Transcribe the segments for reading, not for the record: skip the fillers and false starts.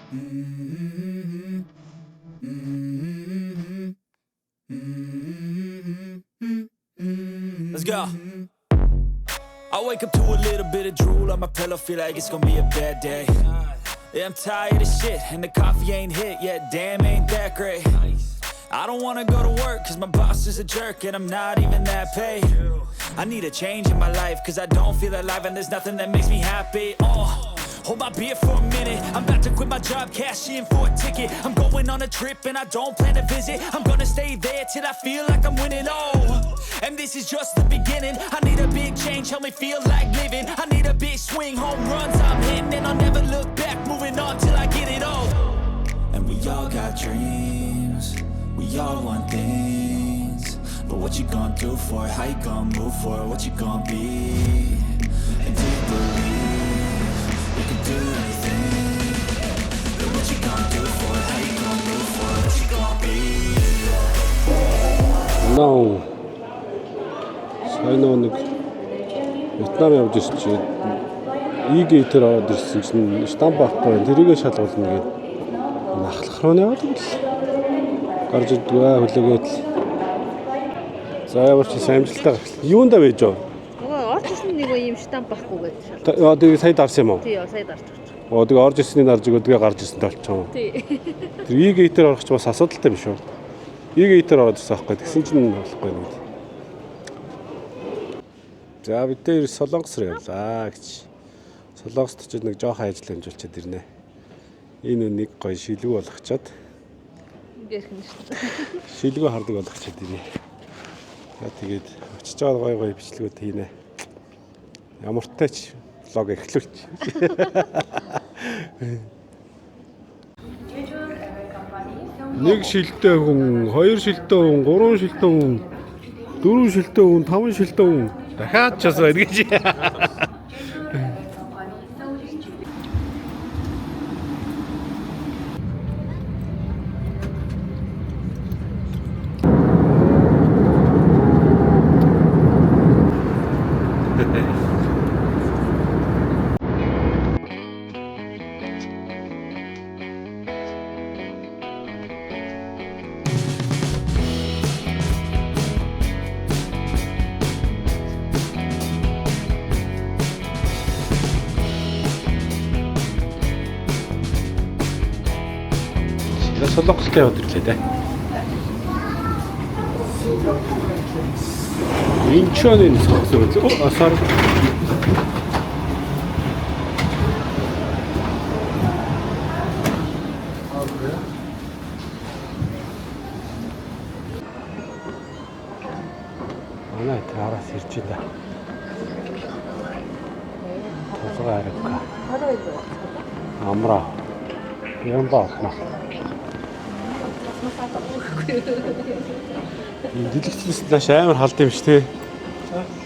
Let's go. I wake up to a little bit of drool on my pillow, feel like it's gonna be a bad day. Yeah, I'm tired of shit, and the coffee ain't hit yet, damn, ain't that great. I don't wanna go to work, cause my boss is a jerk, and I'm not even that paid. I need a change in my life, cause I don't feel alive, and there's nothing that makes me happy. Hold my beer for a minute, I'm about to quit my job, cash in for a ticket. I'm going on a trip, and I don't plan to visit. I'm gonna stay there till I feel like I'm winning, and this is just the beginning. I need a big change, help me feel like living. I need a big swing, home runs I'm hitting, and I'll never look back, moving on till I get it all. And we all got dreams, we all want things, but what you gonna do for it? How you gonna move for it? What you gonna be? And do you believe you can do anything? But what you gonna do for it? How you gonna move for it? What you gonna be? No. Сайн нэг Вьетнам явж ирсэн чинь E-gate-ээр ороод ирсэн чинь штамп байхгүй тэрийгээ шалгуулна гэдэг нахлах руу яваад л гарч ирдгаа хүлээгээд за ямар ч сайн амжилттай гарчлаа. Юунд байж вэ? Орж ирсэн нэг юм штамп байхгүй гэдэг шал. Яа тэгээ сая дарсан юм уу? Тий, сая дарж байгаа. Тэгээ орж ирсний дарж өгөөдгээ гарч ирсэн толчоо. Тий. Тэр E-gate-ээр орох ч бас асуудалтай биш үү? E-gate-ээр ороод ирсэн байхгүй тэгсэн чинь болохгүй нэг. За бид дээр Солонгос руу явлаа гэж. Солонгост ч нэг жоохон ажил хэмжүүлчихэд ирнэ. Энэ нэг гоё шилгүй болгочоод. Гэрхэн шүү. Шилгүй хардаг болгочихэд ирнэ. Тэгээд очиж байгаа гоё бичлэгүүд хийнэ. Ямар ч тач влог эхлүүлч. Нэг шилтэй хүн, хоёр шилтэй хүн, гурван шилтэй хүн, дөрвөн шилтэй хүн, таван шилтэй хүн дахиад ч бас байна гэж. Солонгостой яваад ирлээ дээ. Инчоны нөхцөл асар Манай тараас ирж байна. Тосгоо харагка. Амра. Юм баатна. Дэлгэцлээс нааш амар халд юм ш тий.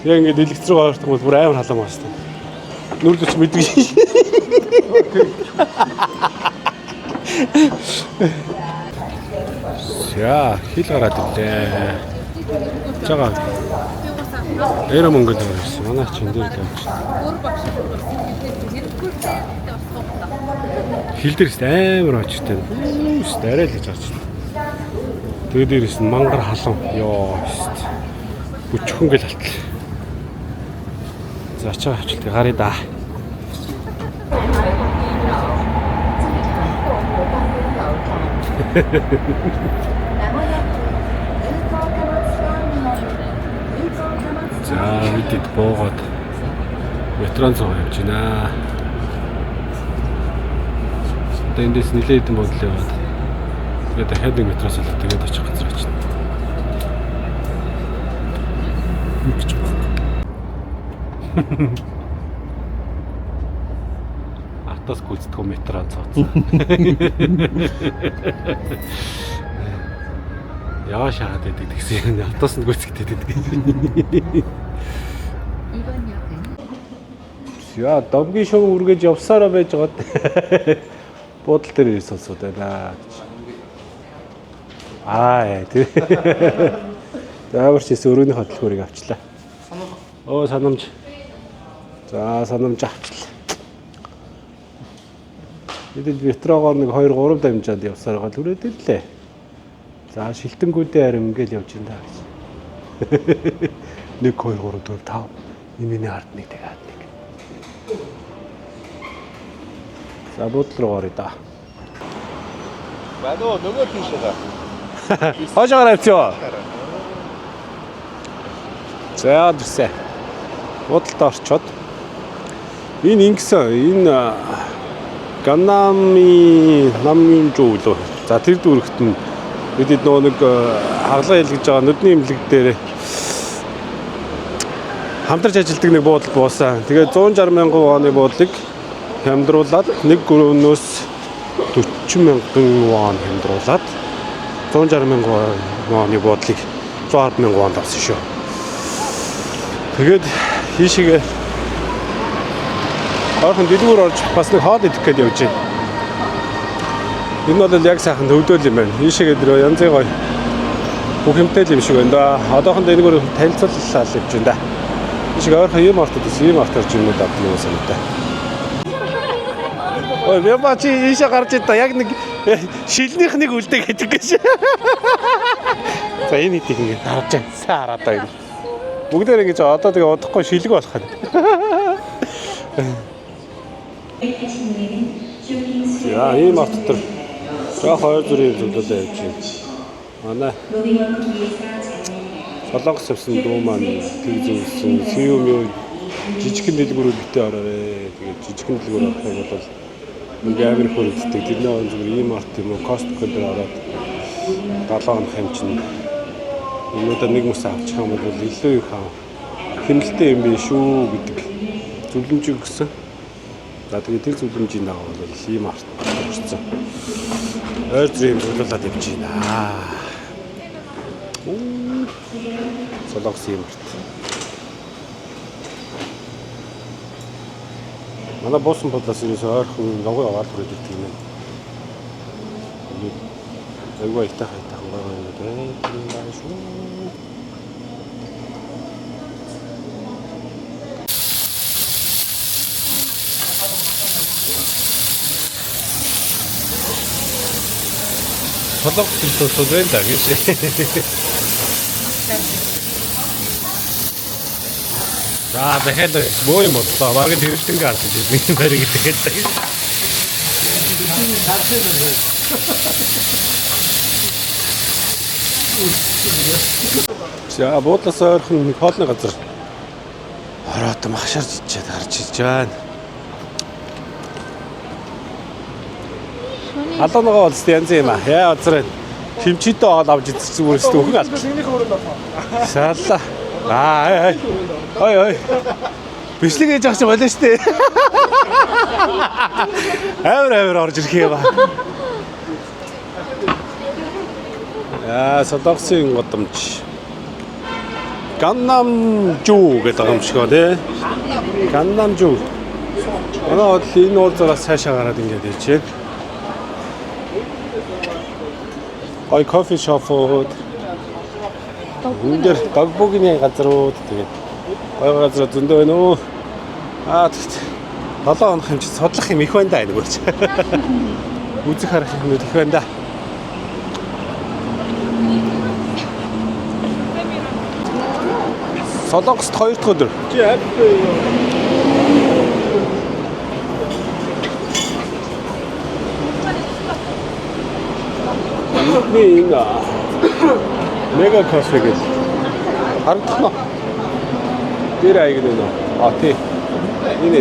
Яг ингээд дэлгэц рүү орох юм бол бүр амар халам байна ш. Нүрдэж мэдгүй. Яа, хил гараад ирлээ. Жага. Эра мөнгө тавьсан. Манай ч энэ дээр тавьсан. Хил дээрс амар очтой. Үст арай л гэж харж байна. Тэгээ дээрээс нь мангар халуун. Йоо, хэвст. Бүчхэн гэл алтлаа. За ачаа авчлаа гарыг да. За бидэд боогод метрон цог явж байна. Одоо эндээс нилээд хэдэн бодлоо яваад. Тэгээд дахиад нэг метроос болоод тэгээд очих газар очив. Автос гүйцэтгэв метрон цооцсон. Яа шахаад байдаг гэсэн автос нь гүйцэтгэдэг гэдэг. Яа, домгийн шоу үргэж явсараа байж байгаа. Бодол дээр ирсэн сонсоод байна гэж. Тэр. Зааварч ийс өрөөний хөдөлгөөрийг авчлаа. Оо санамж. За санамж авчлаа. Эдэл метрогоор нэг 2-3 дамжаад явсаар гал хүрээд ирлээ. За шилтэнгүүдээ харин ингээл явж байна даа. 1 2 3 4 5 миний ард нэг тэгээд нэг. За буудлын руу орё да. Бадо нөгөө тийшээ. Хожоор авчаа. За дүрсэ. Буудлд орчоод энэ ингэсэн энэ Ганнами намын жуулөө. За тэр дүрхт нь бидэд нөгөө нэг хаглаа хэлгэж байгаа нүдний имлэг дээр хамтарч ажилладаг нэг буудлын буусан. Тэгээд 160 мянган вооны буудлыг хямдруулаад нэг гөрөөнөөс 40 мянган вон хямдруулаад 160 мянган вооны буудлыг 110 мянган воонд авсан шүү. Тэгээд хийшээгээ орхон дэлгүүр орж бас нэг хоол идэх гээд явж байна. Энэ бол яг сайхан төвдөөл юм байна. Ийшээгээ дөрөв янзын гоё бүх юмтай юм шиг байна да. Одоохон дэлгүүр танилцууллаа л явж байна да. Ийшээ орхон юм ортод ийм ортор юм уу авдаг юм санаатай. Ой, бябачи ийшээ гарч идэ яг нэг шилнийх нэг үлдээ гэдэг гэж. За энэ идэх ингэ харж байна. Сайн хараад байна. Бүгдээр ингэж одоо тэгээ удахгүй шилэг болох юм. Яа, ийм арт дотор яг 2 зүрийн зүйлүүдээ явж байна. Манай Солонгос явсан дүү маань тэг зүйлсэн юм юу жижигхэн дэлгүүрүүд битээ ороорой. Тэгээд жижигхэн дэлгүүр авах бол ингээ амир хөрөлддөг. Тэрний он зүгээр ийм арт юм уу Costco дээр ороод 7 хоног хэмжин өнөөдөр нэг мөс авчих юм бол илүү их хэмнэлттэй юм биш шүү гэдэг зөвлөмж өгсөн. За тэгээд тэр зөвлөмжийн дагуу бол ийм арт болчихсон. Ойр зүрийн зөвлөлөд явж байна. Солонгос юм арт. Манай буусан бодлоос ерөөсөй ойрхон логоо аваад хүрээд ирдэг юм. Айгуу их тахтай байгаа юм дээ. Шүү. Солонгос хэлтэй да гэж. За дахиад боо юм боллоо. Бараг тэрэлтэн гарч ирсэн. Бараг тэгээд. За буудлаас ойрхон нэг хоолны газар ороод махшаарч ичээд гарч ирж байна. Алуунагаа бол янз юм аа. Яа газар хэмчээтэй хоол авч идсэн бүрээс төхөн алт. Шаалла. Ой. Бичлэг ээж авч болоо штэ. Авир орж ирэх юм аа. Яа, Солонгосын годомж. Ганнамжуу гэдэг юм шиг байна. Ганнамжуу. Манай бол энэ уулзраас цаашаа гараад ингэж яж. Ой, кофе шоп. Үндэр дагбугийн газрууд тэгээд гой газар зөндөө байна уу. Тэгт 7 хоног хэмжиж судлах юм их байна да энэ гөрч. Үзэх харах юм их байна да. Солонгост 2 дахь өдөр. Энэ мега кофе гэж харагдана. Тэр аяг нэ. Тий. Энэ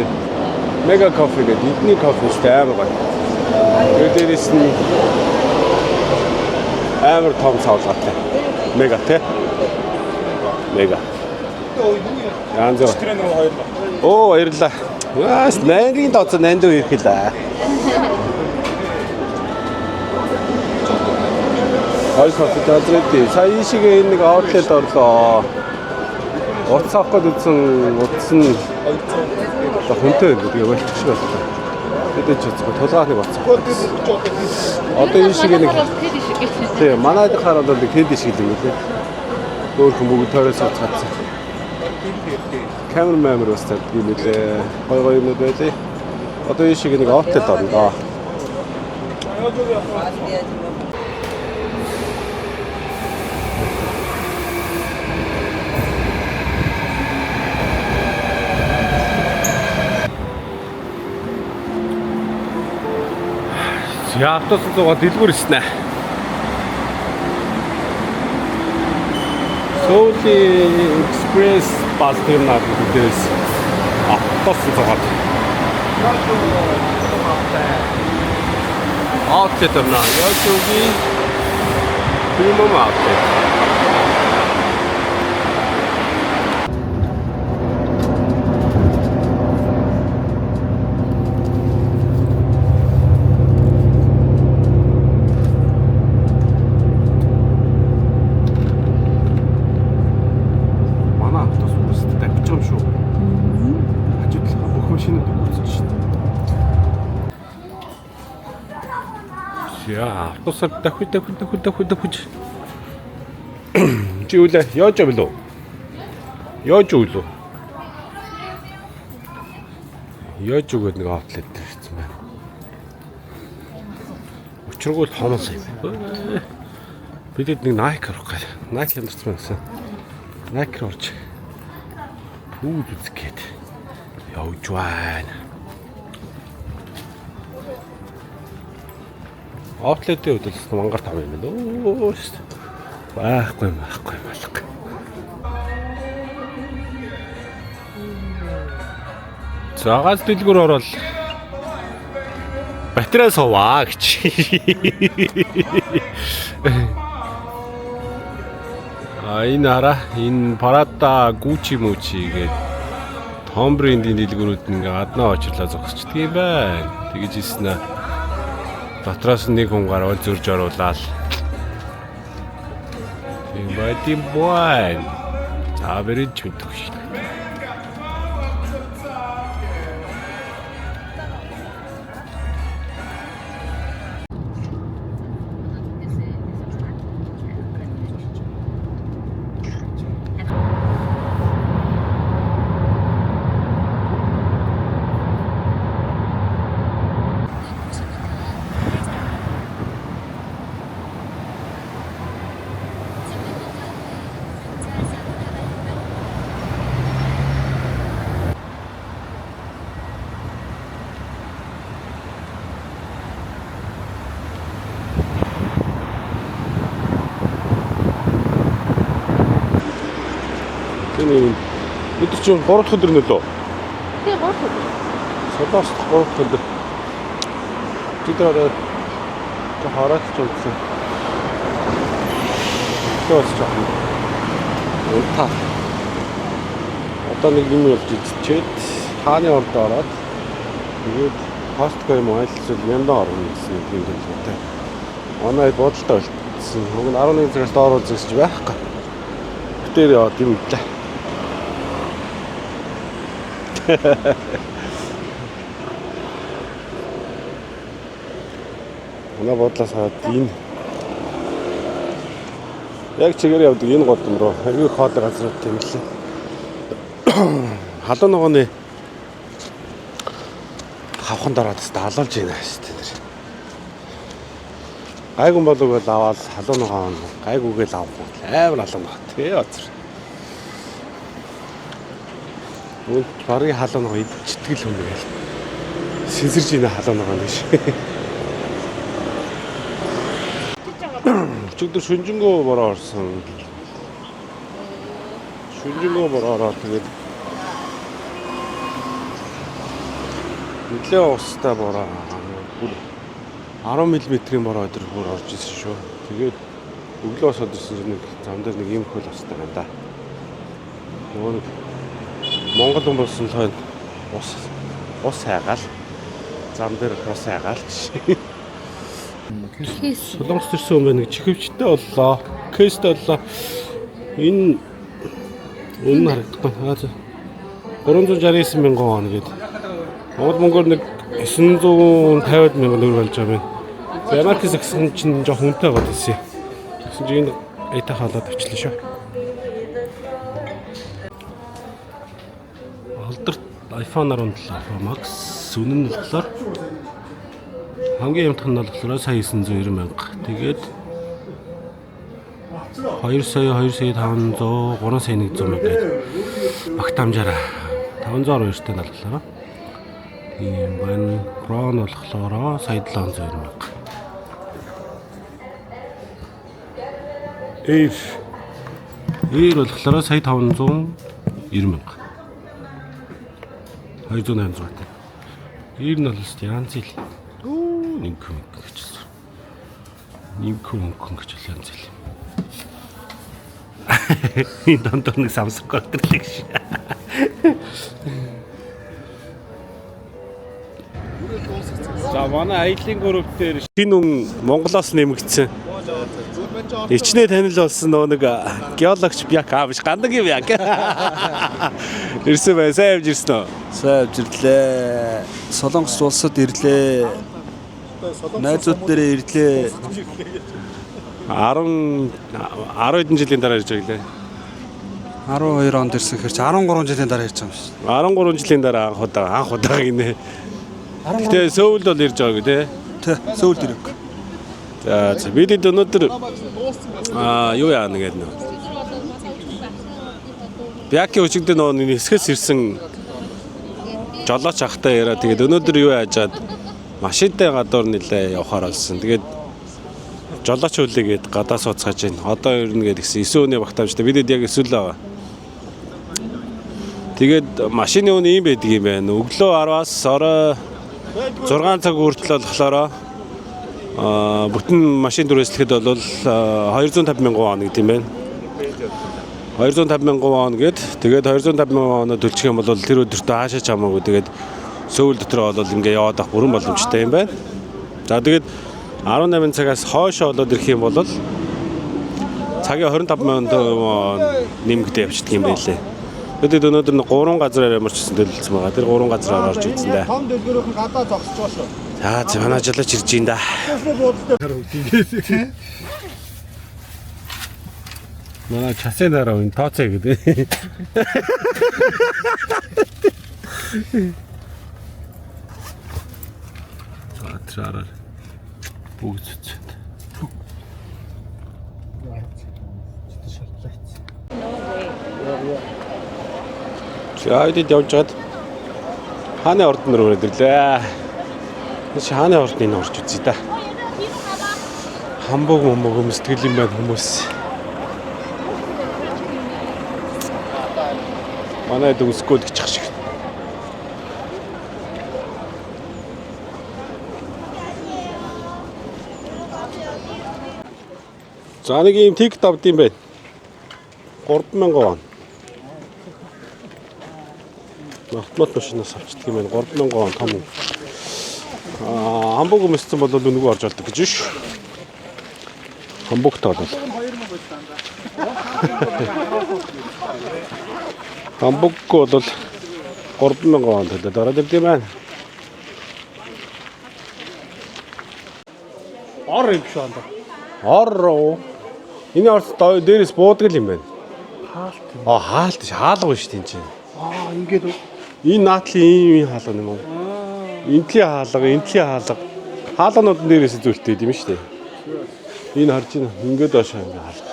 мега кофе гэж эдний кофе амар гоё. Тэрээс нь амар том савлгатай. Мега тий. Мега. Янз бүр. Оо баярлаа. Яас найрын тооцоо 8 ирэх хэлээ. Хойш хотод азрээд сая ийшээ нэг аутлет орлоо. Утас авах гээд үзсэн утас нь хүнтэй гэдэг болчих боллоо. Тэдэж үзгүй тулгааныг боцсон. Одоо ийшээ нэг тий манайд хараад бол хэд шиг л юм лээ. Өөр хүн бүгд тойроос цацсан. Камер устдад юм лээ. Гой юмуд байлээ. Одоо ийшээ нэг аутлет орлоо. Я автобус зугаа дэлгүүр ирсэн. Суулийн экспресс бас терминал дээрээс автобус зугаад. Outlet терминал яагийн премиум outlet. Я автобусаар давхиж. Чи үлээ яаж авлаа? Яаж үлээ? Яаж өгөөд нэг аутлет ирсэн байна. Учиргүй л хонол юм. Бидэд нэг Nike авах гээд. Nike амарсан байсан. Nike орж. Пүүд үзгээд. Явж байна. Outlet-ийн хөдөлс мангаар тав юм байна. Байхгүй малах. Цагаас дэлгүүр орол. Батарей суваа гэж. Энэ хараа энэ Prada, Gucci гээд том брендийн дэлгүүрүүд ингээ гаднаа очирлаа зогсчдөг юм байна. Тэгэж ийсэн аа. Дотроос нэг хүн гарвал зурж оруулаад. Тийм байтим байн. Авэрэж мэдэх шиг. Бид чинь 3 дахь өдөр нөлөө. Тийм 3 дахь өдөр. Содоос 3 дахь өдөр. Чидраа хараад ч үзсэн. Төөс жоохон. Унтаа. Одоо нэг юм болж ичээд хааны орд ороод тэгээд Costco юм айлцэл мяндаа орно гэсэн юм хэлээ. Оноо бодолтой болчихсон. Уг нь 11 цагаас доор үзэж байхгүй. Тэр яа тийм үлээ. Манай бодлоос хаад энэ яг чигээр явдаг энэ голдон руу аюу хоол газрууд юм лээ. Халуун ногооны хавхан дараад тест алуулж байна шүү дээ. Гайгүй болов бол аваад халуун ногоон гайгүйгээл авах амар алуун баг тий өдөр. Үн барыг халуун ногоо идчихдэг л юм гээл. Сэнсэрж ийн халуун ногоо гэж. Өчигдөр шүнжэнгөө бороо орсон. Шүнжэнгөө бороо ороод тэгээд нэлээ устай бороо бүр 10 мм-ийн бороо өдөр бүр орж исэн шүү. Тэгээд өглөө босоод ирсэн чинь нэг зам дээр нэг юм хөл устай байна да. Нөгөө Монгол хүн болсон тохиолд ус хайгаал зам дээр ус хайгаал гэж. Солонгос төрсэн юм байна. Нэг чихвчтэй боллоо. Кейстэй боллоо. Энэ үнэ харагдахгүй. 369 мянган вон гэдэг. Монголоор нэг 950 мянган төгрөг болж байгаа юм. Ямаркс гэсэн чинь жоох хүнтэй байгаа гэсэн. Гэсэн чинь энэ айтаа халаад авчлаа шүү. Алдарт iPhone 17 Pro Max үнэн нь болохоор Хамгийн ямтхан нь болохоор сая 990 мянга. Тэгээд 2 сая 500 3 сая 100 мянга гэдэг багт хамжаараа 502 тань болохоор ийм байна. Pro нь болохоор сая 790 мянга. Air болохоор сая 590 мянга. 280 зуут. Air нь бол янз ил. Нинкүн гэж байна. Нинкүн гэж янз ил. Энэ дондор нэг Samsung контроллэг шиг. За манай аялын групп дээр шинэ хүн Монголоос нэмэгдсэн. Ичнээ танил болсон нэг геологч Бяк аавш гандаг юм яг. Ирсэн бай, сайн явж ирсэн үү? Сайн явж ирлээ. Солонгос улсад ирлээ. Найзууд дээрээ ирлээ. 10 хэдэн жилийн дараа ирж байгаа лээ. 12 онд ирсэн хэрэг 13 жилийн дараа ирж байгаа юм шиг. 13 жилийн дараа анх удаа гинэ. Гэтэ Сөүлд бол ирж байгааг тий. Тэ, Сөүлд ирэг. За бид өнөөдөр юу яана гэдэг нэ. Бяки өчигдөр нөө хэсгээс ирсэн жолооч ахтай яриа. Тэгээд өнөөдөр юу яажаад машинтай гадуур нэлээ явахаар болсон. Тэгээд жолооч үлээгээд гадаа сууцгааж байна. Одоо ирнэ гэдгсэн 9 өний багтаамжтай бидэд яг эсвэл байгаа. Тэгээд машины үн ийм байдаг юм байна. Өглөө 10-аас орой 6 цаг хүртэл болохоор бүтэн машин дүрслэхэд бол 250,000 вон гэдэг юм байна. 250,000 вон гэд тэгээд 250,000 вон төлчих юм бол тэр өдөртөө хаашаач хамаагүй тэгээд Сөүл дотор бол ингээ яваад авах бүрэн боломжтой юм байна. За тэгээд 18 цагаас хойшоо болоод ирэх юм бол цагийн 25,000 нэмэгдээ явчихдаг юм байлээ. Тэгэд өнөөдөр 3 газраар ямарчсан төлөвлөсөн байгаа. Тэр 3 газраар орж үзсэн дээ. Том дэлгүүрийнхэн гадаа зогсож байгаа шүү. За манай жолооч ирж байна да. Манай часын дараа энэ тооцоо гэдэг. За тэрээр бүгд зүцэд. За эдид явж гад хааны ордон руу ирээд ирлээ. Чи хааны ордныг орж үзье да. Хамбог өмсдгэл юм байна хүмүүс. Манай дүүсгүүд гिचх шиг. За нэг юм тик тавд юм байна. 3,000 вон. Автомат машинаас авчдаг юм байна. 3,000 вон том. Хамбог өмссөн бол үнийг орж олдог гэж биш. Хамбогтой бол. Хамбог бол 3,000 вон төлөд ороод ирд юм байна. Ор юм шүү анда. Ор. Энэ орс дээрээс буудаг юм байна. Хаалт. Хаалт ш хаалга биш тийм чинь. Ингээд Энэ наатлын ийм хаалга юм уу? Энтлийн хаалга, энтлийн хаалга. Хаалганууд дээрээс зүйлтэй юм шүү дээ. Энэ харж байна. Ингээд доош ингээ хаалга.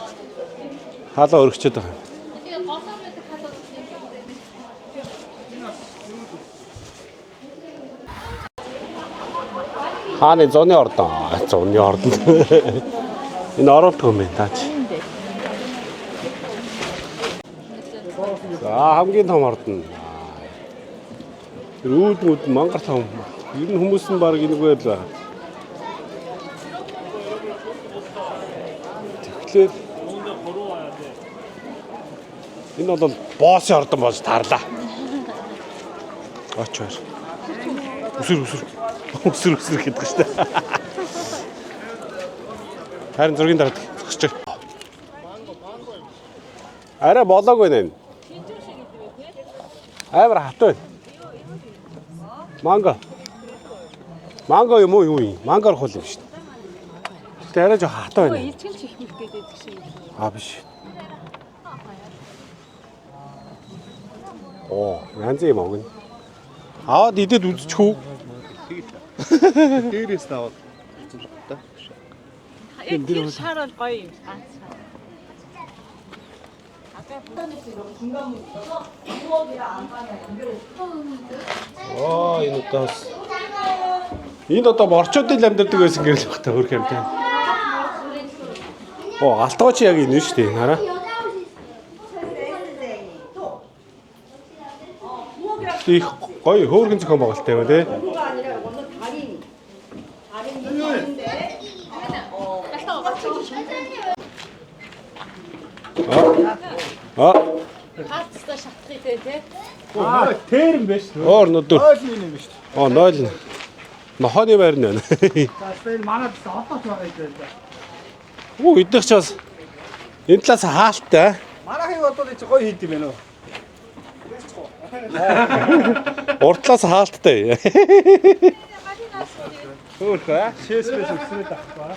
Хаалга өргөчөөд байгаа юм. Хааны зуны ордон. Зуны ордон. Энэ оролтгоо юм таач. За хамгийн том ордон. Рүүдмүүд мангар том. Ер нь хүмүүс нь баг энэгүй л. Тэгэхээр энэ бол боссын ордон болж таарлаа. Оч хоёр. Өсөр гэдэг шүү дээ. Харин зургийн дараа зогсож байна. Арай болоогүй нэ. Амар хат байна. Манго юм уу юу юм? Мангор хол юм шүү дээ. Тэ арай жоо хат байна. Илчгэлж их мэх гэдэг шиг. Биш. Янз юм аа. Аваад идэд үзчихв. дээрээс таваад да. Тэр шар бол гоё юм. Ганц шар. Энэ одоо орчуудын амьдардаг байсан гэрэл бах та хөрх юм те. Алтгооч яг энэ шүү дээ. Хараа. Их гоё хөөргөн зохион байгуулалттай байна те. Хацтай шатхыг те. Тэр юм биш. Өнөдөр. Ойл юм биш. 0. Нохооны байр нь байна. Тэр манад одооч байгаа юм да. Эднийх ч бас энэ талаас хаалттай. Манайхыг одоо чи гоё хийд юм байна уу? Уртлаас хаалттай. Хөөхөө шээспэс өгснөө тахгүй.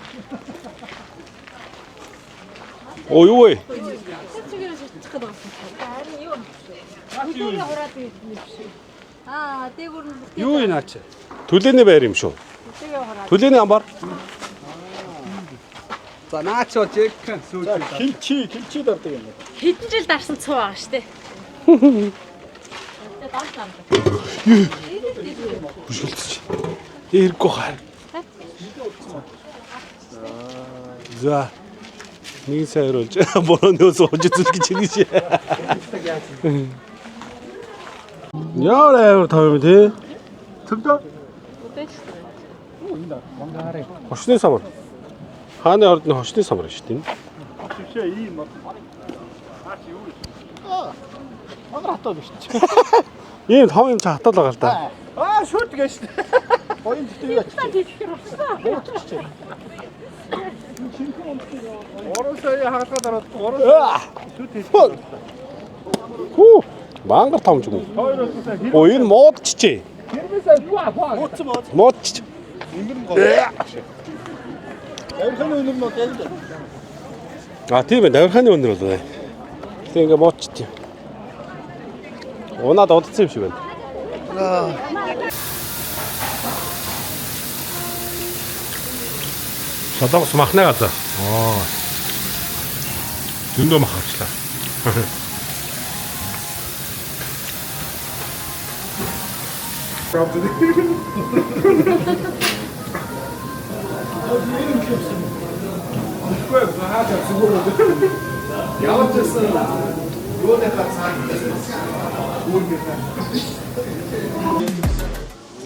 Юу вэ? Цэцгээр шатчих гэдэг байна. Харин юу юм бэ? Үлдээ хураад ирсэн юм шиг. Дээгүүр нь Юу энэ аач? Түлээний байр юм шүү. үлдээ хураад. Түлээний амбар. За наач оо жек сүүл. Хилчи дордог юм. Хэдэн жил дарсан цуу байгаа штэ. Бүшгэлтэж. Эргүү хаа. За. Нэг сайр болж борооноос ууж үзэл гэж хэлж шээ. Яарэ тав юм тий. Тэгдэ. Үлдээ штэ. Хошны самар. Хааны ордны хошны самар шүү дээ. Тэгшээ ийм бол. Магар хатаа биш чи. Ийм том юм чи хатаал байгаа л да. Шүт гэж. Гоён тэгтээ. Оросоо хаалгаа дараад шүт хийх. Хүү. Мангар том ч юм уу? Энэ муудчжээ. Муудч. Ингэр гоё. Авирханы өнөр мод яа л. Тийм ээ, авирханы өнөр бол бай. Тэг ингээ муудчжээ. Унаад удацсан юм шиг байна. Солонгос махны газар. Зөндөө мах авчлаа.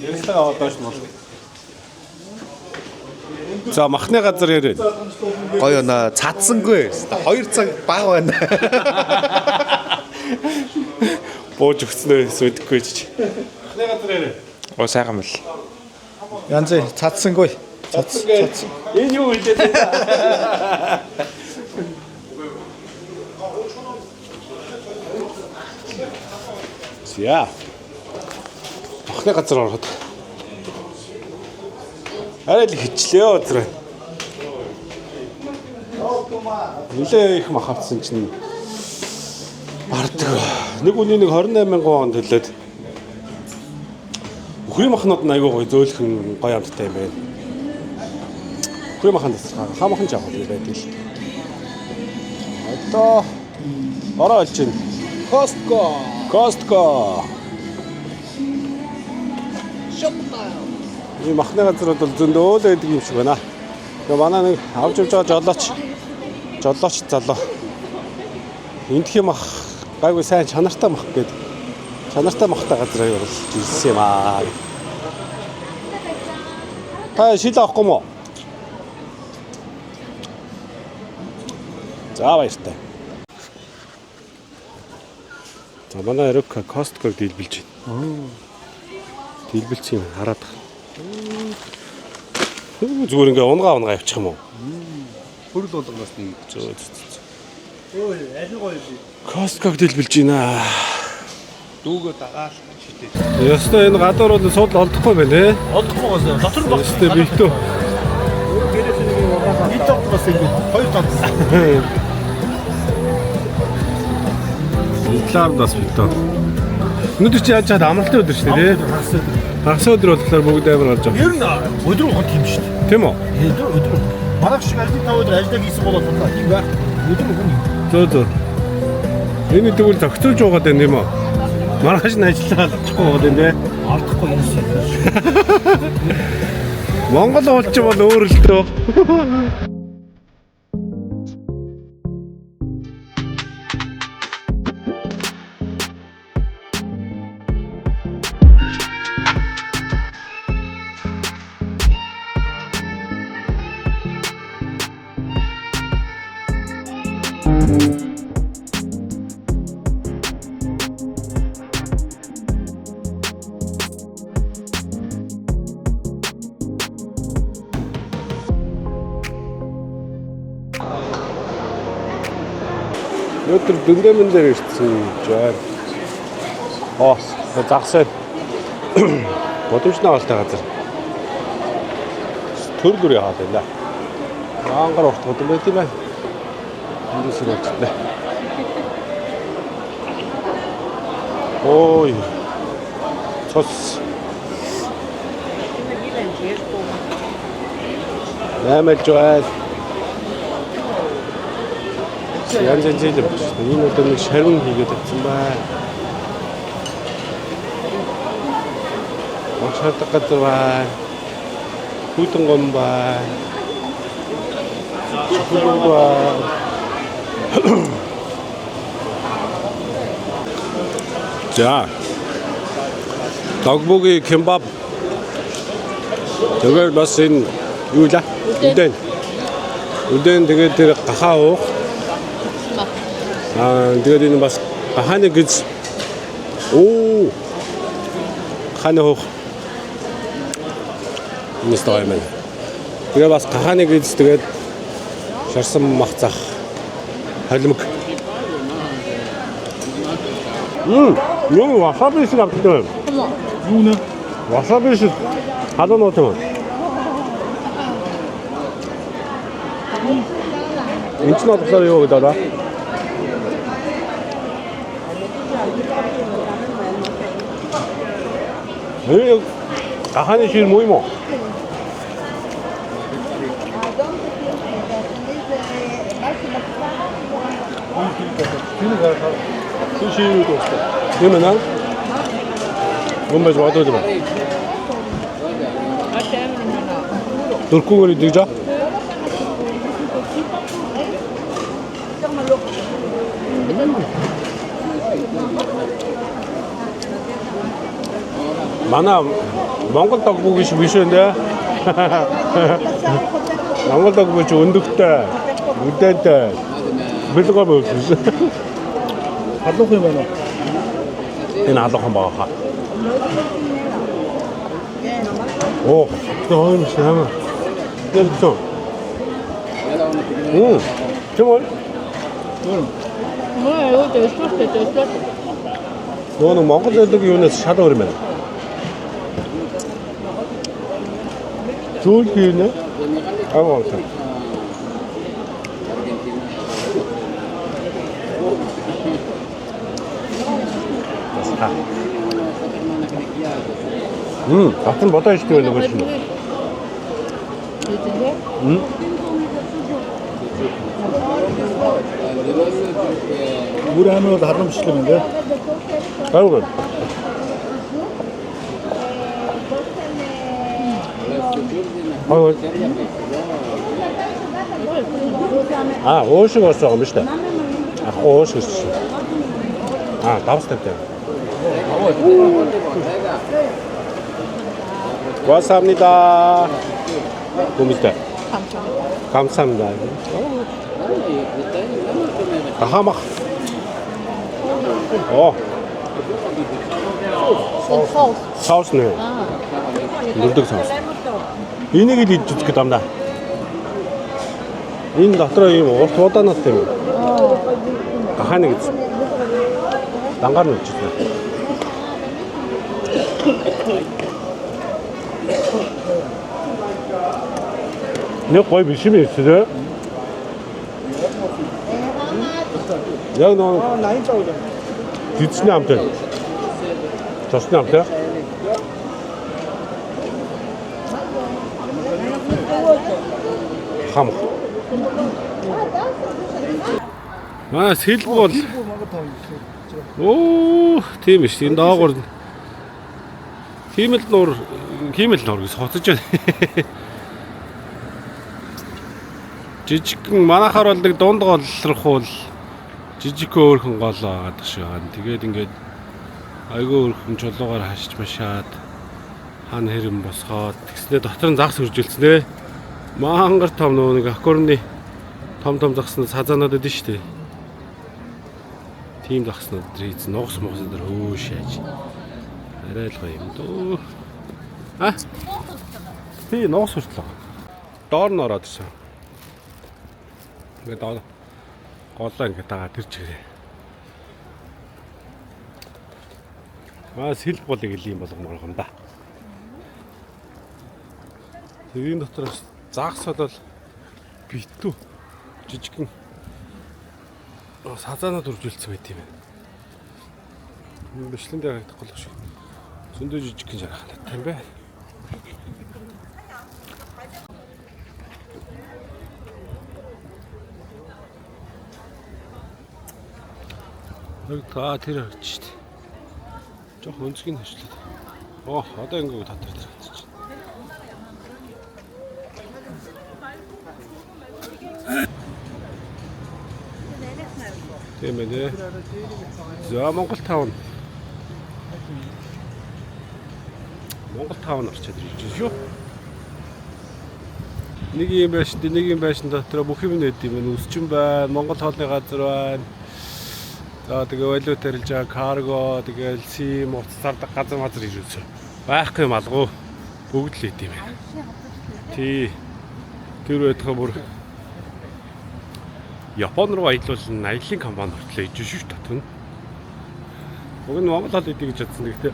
Ярилцлага аваад доош нь бол. За махны газар яриад. Гоё наа цадсангүй. 2 цаг баг байна. Бууж өгснөө сүдэхгүй ч. Махны газар яриад. Сайхан мэл. Янз цадсангүй. Энэ юу хэлээд байна? Яа. Махны газар ороход. Арай л хичлээ өдрөө. Нилээ их мах авсан чинь барддаг. Нэг үний нэг 28,000 вон төлөөд. Үхрийн махнууд нь айгүй гоё зөөлхөн гоё амттай юм байна. Үхрийн маханд хамаахан жаах юм байдаг л. Одоо ороо олж чинь. Costco. Энэ махны газрууд бол зөндөө л байдаг юм шиг байна. Тэгээ манай нэг авч явж байгаа жолооч залуу. Эндх юм ах гайгүй сайн чанартай мах гээд чанартай махтай газар явуулж ирсэн юм аа. Та шил авахгүй мó? За баяртай. За манай Рок Costco-г дийлбэлж байна. Дийлбэлч юм хараад. Зүгээр ингээ унгаа явчих юм уу? Хөрөл болгоноос нэг Зөө. Ой, аль гоё би. Costco-г дийлбэлж байна. дүүгөө дагаал шитэй. Ястаа энэ гадуур бол суудлаа олдохгүй байна те. Олдохгүй гоос дотор нь багс. Ястаа битүү. Гэрээс нэг угаасаа бит тогтоос ингэ 2 тонн. Итлаар бас битүү. Өнөөдөр чи яаж чад амралтын өдөр шүү дээ те. Хагас өдөр болохоор бүгд амар болж байгаа. Ер нь өдрөө хот юм шүү дээ. Тийм үү? Өдөр. Манайх шиг ажил таваад ажиллаж хийсэн бол тулаа. Тийм байх. Өдөр хүн. Зөө. Энэ тэгвэл зохицуулж байгаа дээ юм уу? Маргааш нь ажиллаад авчихгүй байгаа дээ. Алдахгүй юм шиг. Монгол уулч бол өөр л дөө. Өдөр дөндөөмөн дээр ирсэн жаа. Загсаа. Бодомжны авалтай газар. Төр дүр яваад байла. Ангар урт хөдөн байт юм байна. Эндээс ирээд байна. Ой. Цос. Нэмэлж байна. Янз янз зүйл байна. Энэ удаа нэг шарвин хийгээд авсан байна. Шаардаг газар байна. Хүйтэн гом байна. Хүйтэн байна. За. Догбогийн кембаб. Тэгээд бас энэ юу лээ? Үдэн тэгээд тэр гахаа уух. Тэгээд энэ бас гахааны гиз. Хана уух. Энэ стой юм. Тэгээд бас гахааны гиз тэгээд шарсан махцах. Халимг. Юу васаби шиг авдаг. Юу нэ? Васаби шиг хадаа нот юм. Энд нь одоо юу гэдэг вэ? Гахааны шир муу юм уу? Сушиуд өстө. Юмна. Гомбэж бодоод байна. Туркугоны дижа. Манай Монгол догбог биш үү? Монгол догбог өндөгтэй, үдээтэй. Бэлгөө мөсөн. Алуух юм байна. Энэ алуухан байгаа. Тэр шама. Тэр тоо. Чимээ? Юу дэвштэй. Нөө Монгол дэдэг юунаас шал өөр юм байна. Зүйл хийнэ. Аваа. Атан бодоо ичдэг байх гэж байна. Бүр амар харамчлаг юм дээ. Аваа. Оошиг болсон юм шүү дээ. Оошиг шүү. Давстай. Васабнида. Гомистай. 감사합니다. Ахамах. Соус нэ. Нүрдэг соус. Энийг л идэж үзэх гэдэг юм да. Энэ дотроо ийм урт удаанаас юм. Гахааны гэж. Дангаар нь үчтэй. Нэг гой биш юм ээ. Яг нөө 80 цаа. Дидсний амтай. Цосны амтай. хам. Сэлбол. Оо, тийм биш. Энэ доогоор химэл нуур гэж хоцож байна. Жижигхэн манахаар бол нэг дунд голрох бол жижиг өөрхөн гол байгаа шиг байна. Тэгээд ингээд айгүй өөрхөн чулуугаар хашиж машаад хан хэрэм босгоод тэгснээр дотор нь загс хөржүүлснэ. Мангар том нэг аквариумны том загснууд сазаанууд өгдөн шүү дээ. Тим загснууд дэрийц нугас дээр хөөшөөж. Арай л гоё юм дөө. Тий нугас хүртлээ. Доор нь ороод ирсэн. Ингээд голоо ингээд дагаа тэр чигээр. Сэлб болыг л юм болгомоор юм да. Тэрийн дотроос загсаад бол битүү жижигхэн сазаанууд үржүүлсэн байт юм байна. Бичлэн дээр харагдахгүй л шүү. Зөндөө жижигхэн жаргахлаа тийм бэ? Тэр харж штт. Жох өнцгийг хашлаа. Одоо ингээд татвар тархаж чинь. Тийм ээ. За Монгол таун. Орчод ирж байна шүү. Нэг юм байшин дотор бүх юм нэт юм үсчин байна. Монгол хоолны газар байна. За тэгээ валют тарилж байгаа карго, тэгээ сим уцсардаг газар ирүүлсэн. Байхгүй юм алгуу. Бүгд л хэд юм байна. Тий. Тэр байтугай бүр Япон руу аялуулсан аяллаа компани хүртэл иж шүү татна. Уг нь Монгол хол идэв гэж бодсон. Гэхдээ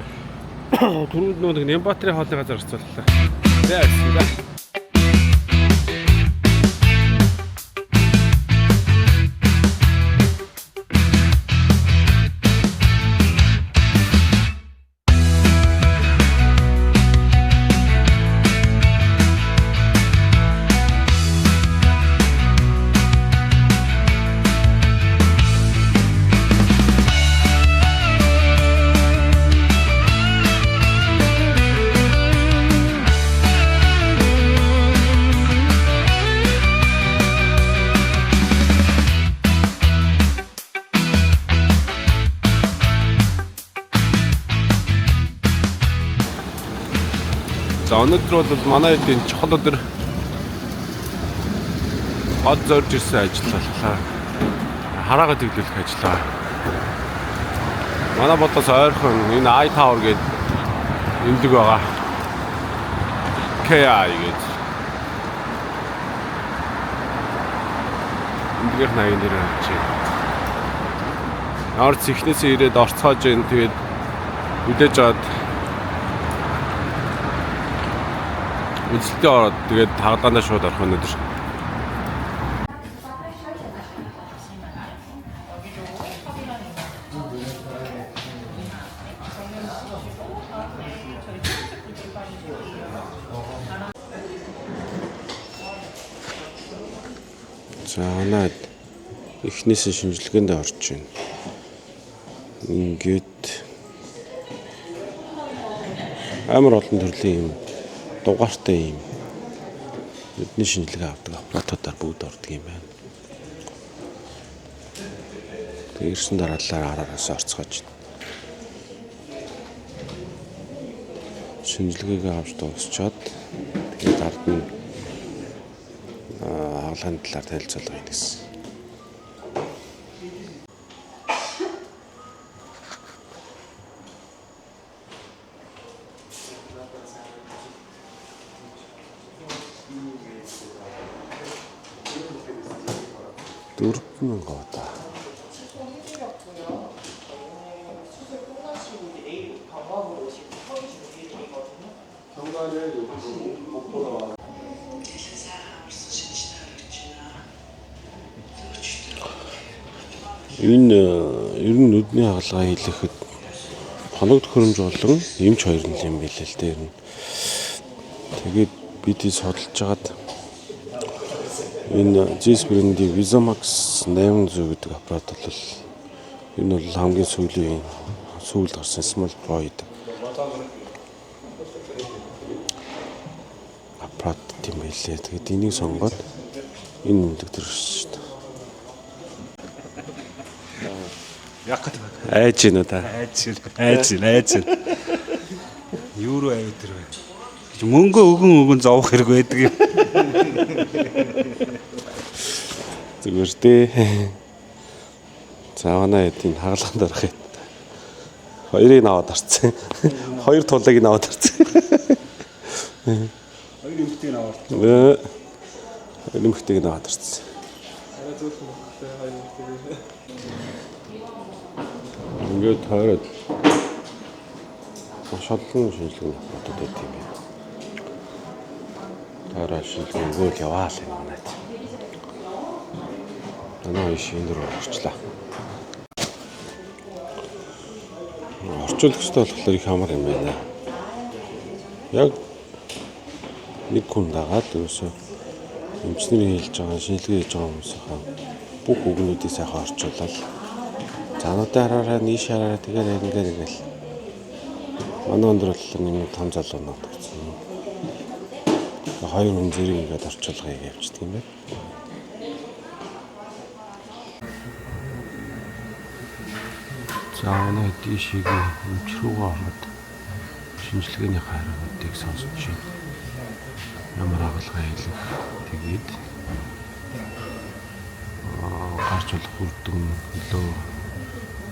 түрүүнд нэг Нямбатрын хоолны газар орцууллаа. Яа. За өнөөдөр бол манай эдийн чухал өдөр хот зорж ирсэн ажил боллоо. Хараагаа тэглүүлэх ажиллаа. Манай бодос ойрхон энэ I Tower гэдэг эндэг байгаа. KI гэдэг. Эндгээр наян дээр чи. Орц ихнээс ирээд орцоож ин тэгээд үдээж жаад үзэлтэй ороод тэгээд хаалганаа шууд орох өнөдөр. За наад эхнээсээ шинжилгээнд орж байна. Ингээд амар олон төрлийн юм дугаартай юм бидний шинжилгээ авдаг аппаратуудаар бүгд ордог юм байна. Тэгээд ирсэн дараалалаар араас орцгооч. Шинжилгээгээ авч дуусчаад тэгээд ард нь хаалганы талаар танилцуулга хийнэ гэсэн. $4,000 бата. Энэ ер нь нүдний хаалгаа хийлэхэд хоног төхөөрөмж болон эмч хоёр нь юм билээ л дээ. Тэгээд бид судалж жагаад Энэ Zis брэндийн VisaMax 800 гэдэг аппарат бол энэ бол хамгийн сүүлд гарсан Smart Pro гэдэг аппарат тийм байлээ. Тэгээд энийг сонгоод энэ үнэлэг төрсөн шүү дээ. Яг гэдэг. Айж гинэ та. Айж. Юу руу авид тэр вэ? Мөнгө өгөн зовох хэрэг байдаг юм. Зүгээр дээ. Цаавна эдийн хагалгаанд орох юм. Хоёрыг наваад орцсон. Хоёр тулыг наваад орцсон. Хоёр эмэгтэйг аваад. Хоёр эмэгтэйг наваад орцсон. Ингээд тойроод шодлон шинжилгээний аппаратууд байт юм байна. Тойроо шинжилгээ өгөөл яваа л юм байна. Манай шинэ рүү орчлаа. Орчуулагчтай болохоор их амар юм байна. Яг нэг хүн дагаад ерөөсөө эмчнэрийн хэлж байгаа шинжилгээ хийж байгаа хүмүүсийнхаа бүх үгнүүдийг сайхан орчуулаад зануудаа хараараа нийш хараараа тэгээд ингээл манай өндөр болохоор нэг том залуунууд гэсэн. Хоёр хүн зэрэг ингээд орчуулгыг явуулдаг юм байна. За манай дишиг өмч рүүгээ ороод шинжилгээний хариултыг сонсож байна. Ямар хагалгаа хийлэг тэгээд гарч болох үрдэн хөлөө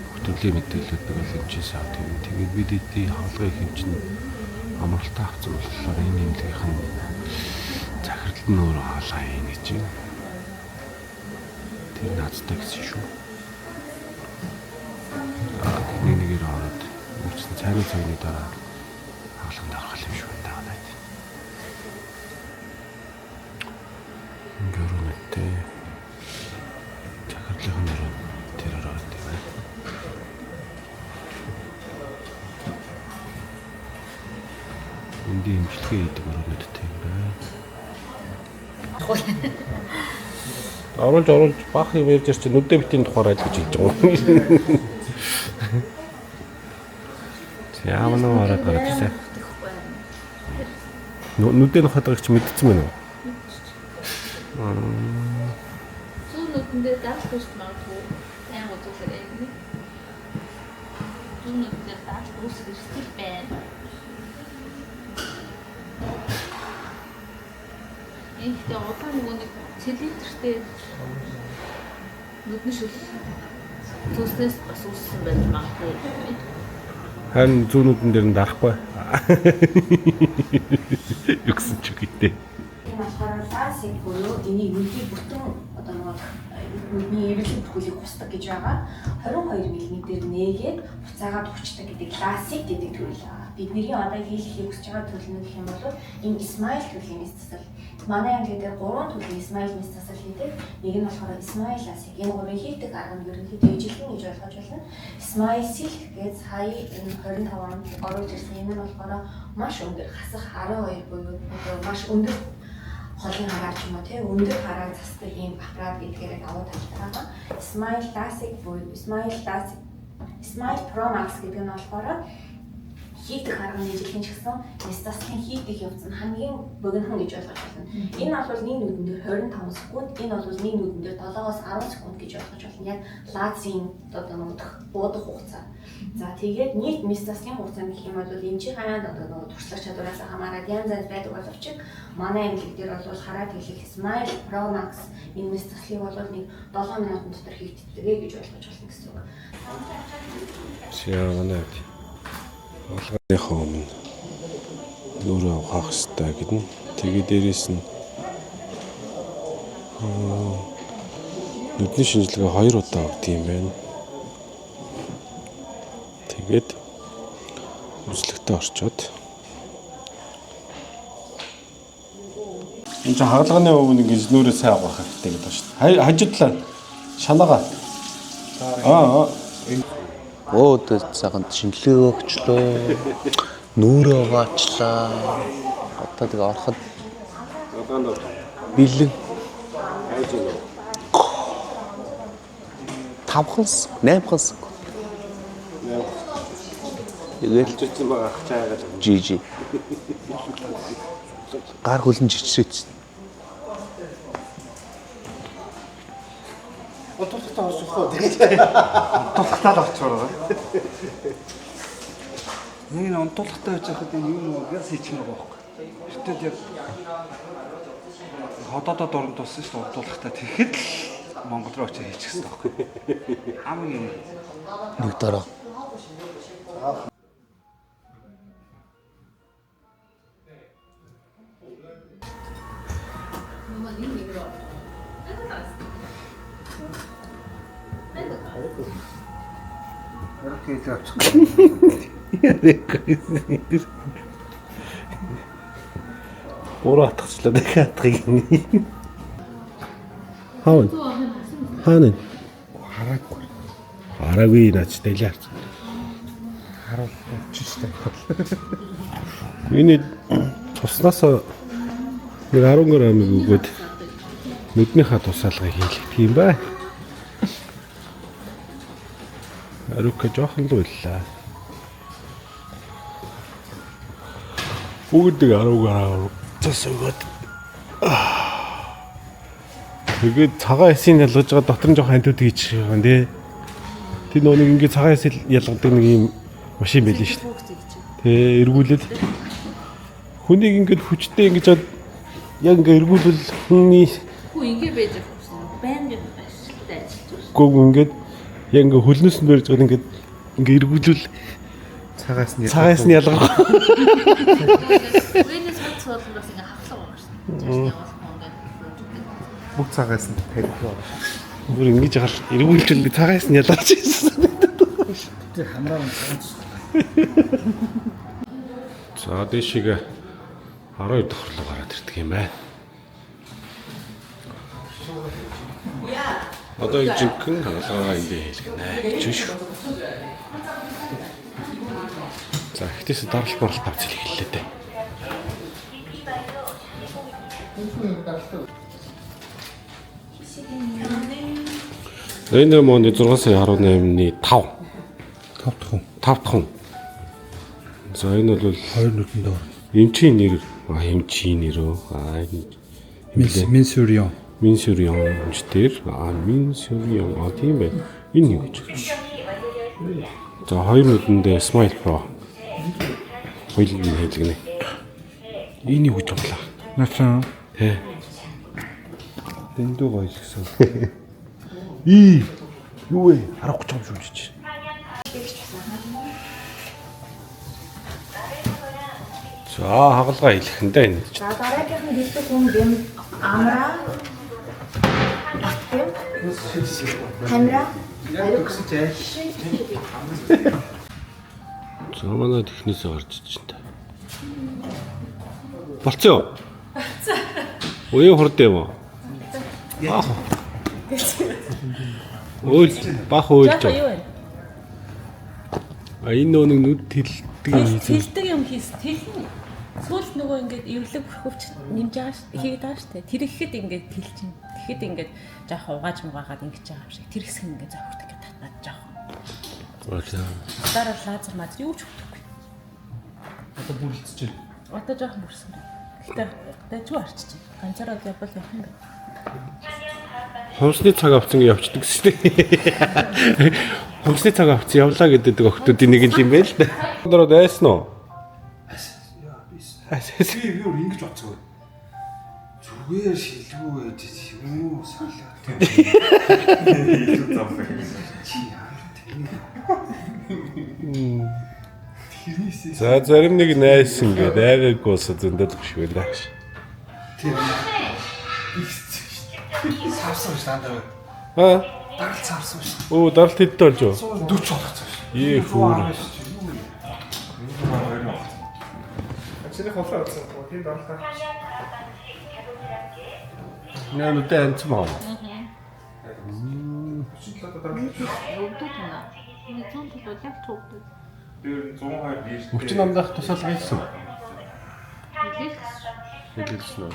хөтөлбөрийн мэдээлэлүүд бол хэмжээс авт юм. Тэгээд бид эдийн хагалгын хэмжин амралтаа авсан болохоор энэ нэмлэгийнх нь захирал нь өөрөө хаалгаа хийн гэж байна. Тэр наацтай гэсэн шүү. Нэгээр ороод үрдсэн цагны дараа хаалганд орох юм шүү надад. Ингээд үнэтэй захирлын нэр тэр ороод байна. Энд имчилгээ хийдэг өрөөнөдтэй юм байна. Оруулж бах юм ярьж чи нүдэ битийн тухаар айл гэж хэлж байгаа. Яамна ороод гарчихсан. Нүдэн хатагч мэдсэн мэн үү? Зүүнүүд дээр даалгавч магадгүй аймаг үзүүлээ юм. Зүүнүүд дээр даалгавч үзүүлэх байна. Ихтэй удаан нөгөөний цилиндртэй нүдний шүл төснөөс бас үүссэн байж магадгүй. Харин зүүнүүдэн дээр нь дарахгүй. Юу гэсэн ч үгтэй. Энэ болохоор ласик буюу энийг нүдний бүтэн одоо нөгөө нүдний эргэлт тгүүлийг хусдаг гэж байгаа. 22 мм-ээр нээгээд буцаагаад хүчдэг гэдэг ласик гэдэг төрөл. Бидний одоо хийхийг хүсэж байгаа төрөл нь гэх юм бол энэ смайл төрлийн мэс засал. Манай англи дээр 3 төрлийн смайл мэс засал хийдэг. Нэг нь болохоор смайл ласик. Энэ гурвын хийдэг арга нь ерөнхийдөө ижилхэн гэж ойлгож байна. Смайл силк гэж сая энэ 25 онд оруулж ирсэн. Энэ нь болохоор маш өндөр хасах 12 буюу маш өндөр холын хараа ч юм уу тий өндөр хараа засдаг ийм аппарат гэдгээр давуу талтай байгаа. Smile Classic буюу Smile Pro Max гэдэг нь болохоор хийдэг арга нь ижилхэн ч гэсэн стасын хийдэг явц нь хамгийн богинохон гэж ойлгож байна. Энэ бол нэг нүдэн дээр 25 секунд, энэ бол нэг нүдэн дээр 7-оос 10 секунд гэж ойлгож байна. Яг лазерын одоо нүүдэх буудах хугацаа. За тэгээд нийт стасын хугацаа гэх юм бол энэ чинь хаяад одоо туршлага чадвараас хамаарат янз янз байдаг боловч манай англи дээр бол хараад хэлэх Smile Pro Max энэ стаслыг бол нэг 7 минутын дотор хийгддэг гэж ойлгож байна гэсэн үг. Яагаад Олгоныхоо өмнө нүрээ авах хэрэгтэй гэдэн. Тэгээ дээрээс нь нүдний шинжилгээ 2 удаа өгд юм байна. Тэгээд үзлэгтээ орчоод энэ ч хаалганы өмнө ингэж нүрээ сайн авах хэрэгтэй гэдэг ба шүү дээ. Хажуудлаа шанаага. Өөд цагаан шинжилгээ өгчлөө. Нүрээ угаачлаа. Одоо тэгээ ороход бэлэн. 5 8 Тэгээд Жижиг байгаа хачаагаад жижи. Гар хөлн жичрээч. Утгатаа орж болохоо тэгээд утгатаа л орчоор байгаа. Нэг нь онтуулгатай байж хахад энэ юу газ хийчихмээр байгаа байхгүй. Гэтэл яг хотоодод орон тулсан шүү дээ онтуулгатай. Тэгэхэд л Монгол руу очиж хийчих хэрэгтэй байхгүй. Хамгийн Нэг дараа. Буруу атгачлаа дахиад атгыг. Хаана? Хараагүй наач дэлээ харц. Чичтэй. Миний туснаас нэг 10 грамыг өгөөд нүднийхээ тусаалгыг хийлгэх юм бай. Арука жоохон л байлаа. Бүгдийг 10 грам цас өгөөд. Тэгээд цагаан эсийг ялгаж байгаа дотор нь жоохон антууд хийж байгаа юм тий. Тэр нөө нэг ингэ цагаан эсийг ялгадаг нэг юм машин байл шүү дээ. Тэ эргүүлээд хүнийг ингэж хүчтэй ингэж яг ингэ эргүүлвэл хүний Хүү ингэ байж байгаа. Байнгын ашигтай ажиллаж. гог ингэж яг ингэ хөлнөөс нь барьж байгаа ингэ эргүүлвэл цагаас нь ялгаа. Үений цац суулган бас ингэ хавлаг байгаа шүү дээ. Жааш явах ингээд. Бүх цагаас нь тавьдаг. Бүр ингэж гал эргүүлжэл би цагаас нь ялгаж ирсэн. Тэр хамраа нь цааш. За дэшигээ 12 дахь хурлаа гараад ирдэг юм байна. Одоо жинхэнэ хаалгаа ингэ хэлгэнэ. Чүш. За ихтэйс даралт маралт авч хэлээ дээ. Энэ моны 6 сая 18-ны 5 дахь хүн. За энэ бол 2 нүдэнд ор. эмчийн нэр, эмчийн нэрөө. Минсүрион. Минсүрион эмчтэр, Минсүрион тийм байна. Энэ юу гэж? За 2 нүдэндээ Smile Pro. Хоёулын хэлгэнэ. Энэ юу гэж бодлоо? Начаа. Тэ. Дэндүү гоё гэсэн. Юу вэ? Харахгүй ч юм шүү чи. За хагалгаа хэлэхэндээ энэ. За дараагийнх нь хэлдэг хүн юм амра. Камера. За манай технисээ гарч ич та. Болцоо. Уян хурд юм уу? Бах. Өөл бах өөлж. Энэ нэг нүд тэлдэг юм хийсэн. Тэлдэг юм хийсэн. Тэлхэн сүүлд нөгөө ингээд эвлэг бүрхөвч нэмж байгаа хийгээд байгаа шүү дээ. Тэр ихэд ингээд тэлж чинь. Тэгэхэд ингээд жоох угааж муугаад ингэж байгаа юм шиг. Тэр хэсэг ингээд зовхорт ингээд татаад жоох. Дараа лазер мад юу ч хөтөхгүй. Одоо бүрлцэж. Одоо жоох бүрсэн. Гэтэ дайггүй арчиж. Ганцаараа явбал явах юм байна. Хумсны цаг авсан гэж явчихдаг шүү дээ. Хумсны цаг авсан явлаа гэдэг охтуудын нэг л юм байл да. Өнөөдөр дайсан уу? би юу ингэж бодсоо. Зүгээр шилгүй байж юм уу салаад. За зарим нэг найсан гэдэг айгаагүй ус зөндөл биш байлаа гэж. Савсан штандаа. Даралт савсан ш. Оо даралт хэдтэй болж юу? 40 болгоцсон ш. Фүүр. Чиний хоолой авсан. Тийм даралтаа. Наа нүдэ амцсан маа. Өчн намдах тусаалга хийсэн. Хэлсэн үү?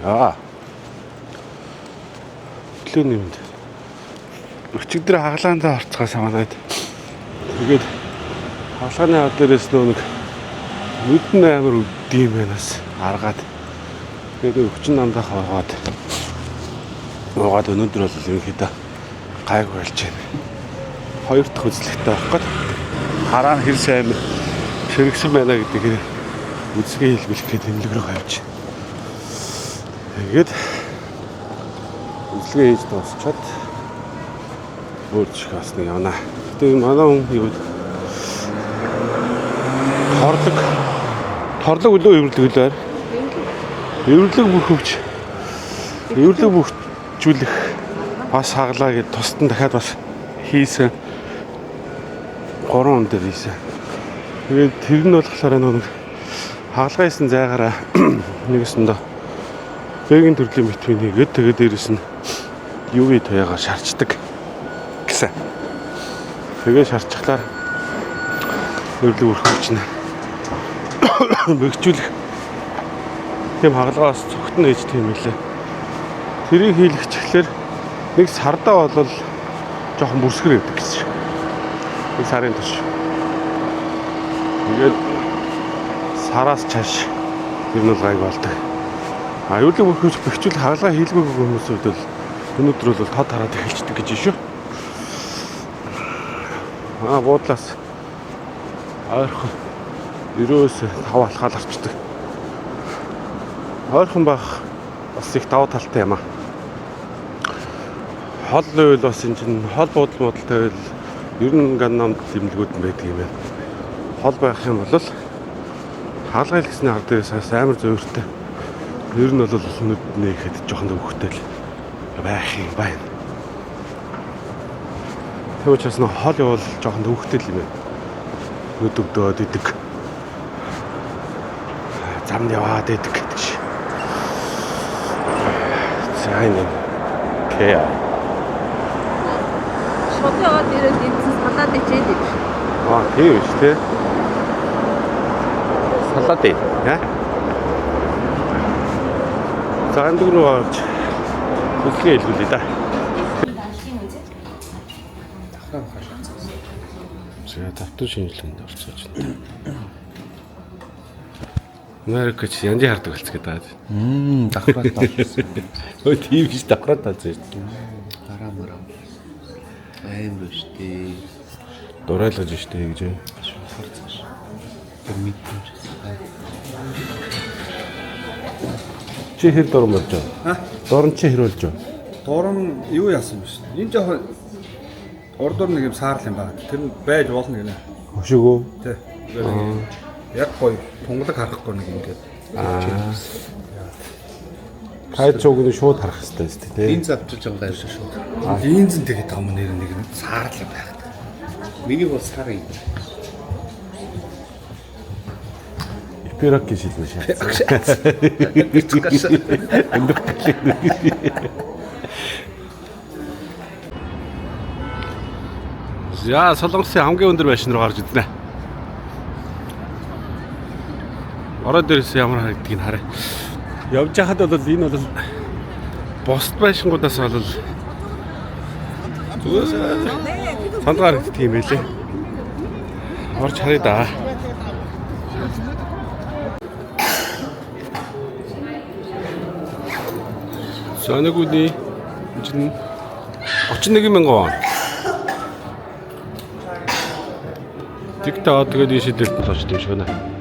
Аа. Өглөөний мэнд. Өчигдөр хаглаандаа орцгоос манайд. Тэгээд хаалганы хад дээрээс нэг нүдэн амар үддийм байнаас аргаад. Тэгээд өвчин намдаа хаваад. Угаад өнөөдөр бол ерөнхийдөө гайгүй болж байна. Хоёр дахь үзлэгтэй авах гээд хараа хэр сайн ширгсэн байна гэдгийг үзгээ хэлбэлэх гээд тэмдэг рүү хавьж. Тэгээд үзлэгээ хийж дуусчаад өөрчлөх бас нэг явна. Тэгээд манай хүн юу торлог өлөө эвэрлэглээр эвэрлэг бүхжүүлэх бас хаглаа гэж тусдан дахиад бас хийсэн 3 он дээр хийсэн. Тэгээд тэр нь болохоор нэг хаалгайсан зайгаараа нэгэсэндээ бэгийн төрлийн битвийн хийгээд тэгээд дээрэс нь UV тоягаар шарчдаг гэсэн. Тэгээд шарчглаар эвэрлэг бүрхүүлж бэхжүүлэх тийм хаалгаас цогтон ээж тийм үлээ. Тэрийг хийлгэж эхлэхээр нэг сардаа бол жоохон бүрсгэр өгдөг гэсэн. Нэг сарын турш. Тэгээд сараас чааш ер нь бол гайг болдог. Эвэрлэг бүрхүүлж бэхжүүлэх хаалгаа хийлгээгүй хүмүүсүүд бол өнөөдөр бол тод хараад эхэлждэг гэж шүү. Буудлаас ойрхон ерөөс 5 алхаал арчдаг. Ойрхон байх бас их даваа талтай юм аа. Хол үйл бас энэ чинь хол буудал модалтай байл ер нь ганнамд тэмлэгүүд нь байдаг юм байна. Хол байх юм бол хаалгаа хэлгсний ард дээрээс амар зөөртэй. Ер нь бол нүд нээхэд жоохон өвхтэй л байх юм байна. Тэгвэл ч бас нэг хол явал жоохон өвхтэй л юм байна. Нүд өвдөөд идэг. Замд яваад идэг гэдэг шиг. За энэ кэа. Шууд яваад ирээд эндээс салаад ичээд ив. Тийм шүү дээ. Салаад ээ. За энэ рүү орж үлгээ хэлгүүлээ да. За давтар шинжилгээнд орцооч. Америкч янди хардаг болцгээд байгаа. Давхраад тавьсан. Өө тийм биш давхраад тавьсан. Гараа мараа. Амар штий. Дураалгаж штий гэж. Харцааш. Тэр мэдээж. Чи хэр дуран болж байна? Дуран чи хэр болж байна? Дуран юу яасан бэ? Энэ жоохон ордор нэг юм саарл юм байна. Тэр нь байж болно гинэ. Хөшөөгөө. Тэ. Яг гоё тунгалаг харахгүй нэг ингээд. Кайд цогны шууд харах хэрэгтэй шүү дээ. Линз авчирч байгаа юм шиг шүү. Линзэн тэгээд байгаа юм нэр нэг саарл юм байна. Миний бол сар юм. Пирог гэж хэлмэ шээ. За Солонгосын хамгийн өндөр байшин руу гарч идэнэ. Ороод дээрээс ямар харагдгийг нь харъя. Явж хахад бол энэ бол босд байшингуудаас бол санал харагддаг юм байлээ. Орж харъя да. Соногүний чинь 31,000 вон. Тэгтээ тэгээд ийшээ дэлбэл очсон юм шиг байна.